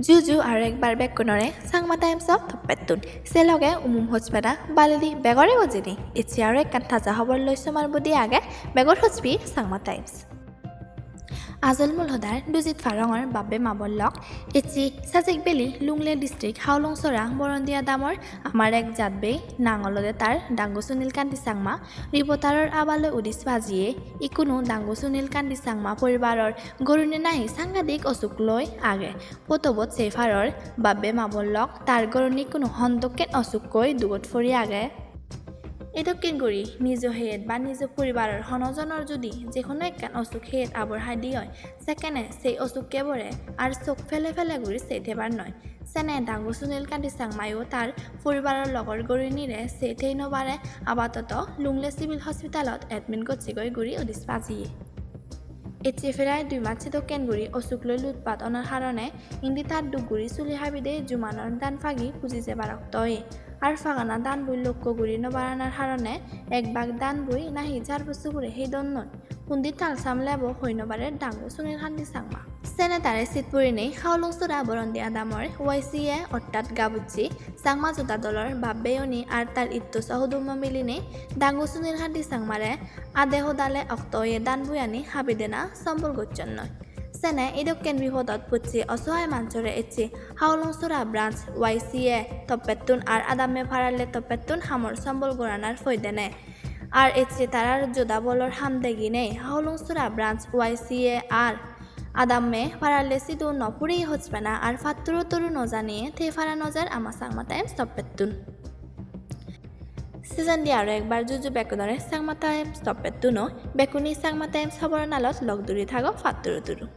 Juju arekbar bekunore sangma times of thopetun seloge hospada balidi begore gojini ichi arek kan taja hobor loisomar budi age begor hospi sangma times Azal Mulhodar Duzit Farangor Babbe Mabollok Ichi Sajik Beli Lungle District Haulong Sora Borondia Damor Amarek Jadbe Nangolode Tar Dangu Sunil Khanti Sangma Ribotaror Abale Udis Bajiye Ikunu Dangu Sunil Khanti Sangma Poribaror Gorune Nahi Sangadik Osukloi Age Potobot Sefaror Babbe Mabollok Tar Goruni Kunu Hondoken Osukoi Dugot Fori Age এদকেন গৰি নিজ head বা নিজ পৰিবাৰৰ হনজনৰ যদি যেকোনো একখান অসুখ head আবৰ হাদি হয় সেকেনে সেই অসুখ কেবৰে আর চোখ ফেলে ফেলে গৰি সেথেবার নয় সেনে ডাঙ্গু সুনীল কান্তি সাংমায়ো তার পরিবারের লগর গরিনীরে সেথেই নবারে আপাতত লুংলে সিভিল হসপিটালত এডমিট করছে গই গুড়ি উদিস পাজিয়ে এচে ফেরায় 2 মাস দকেন গুড়ি অসুখ লৈ লুটপাত অনার কারণে ইন্দি তার দুগুড়ি চুলি হাবিদে জুমানৰ দান ফাগি পুজিছে বারক্তয়ে আর ফাগানা দান বই লক্ষ্য গুড়ি নবারানার হারণে এক বাগ দান বই নাহি 4 বছর করে সেই দন নয় পুন্দি তাল সামলাব হইনবারে ডাঙ্গু সুনীল কান্তি সাংমা সেনে তারে সিটপুরি নেই হাউলং সুরা বরন্দিয়া দামর ওয়াইসিএ অর্থাৎ গাবুচ্ছি সাংমা জোদা দলর বাব্বেয়নি আর তার ইত্তো সহদুম মিলিনে ডাঙ্গু সুনীল কান্তি সাংমারে আদেহ দালে অক্তয়ে দান বইয়ানি হাবিদেনা সম্বল গোচ্ছন নয় সেনে ইদকেন বিপদত পুচি অসহায় মাঞ্চরে এচি হাউলং সুরা ব্রাঞ্চ ওয়াইসিএ তপেতুন আর আদামে ফারালে তপেতুন হামর সম্বল গোরানার ফয়দেনে আর এচি তারার জোদা বলর হামদেগি নেই হাউলং সুরা ব্রাঞ্চ ওয়াইসিএ আর আদামে ফারালে সিদু নপুরি হচ্ছে না আর ফাত্তুরু তরু নজানিয়ে থে ফারা নজার আমা সাংমা টাইমস তপেতুন সিজন দিয়ে আরও একবার জুজু বেকুনরে সাংমা টাইমস তপেতুনো বেকুনি সাংমা টাইমস খবর নালত লগ দূরে থাকো ফাত্তুরু তুরু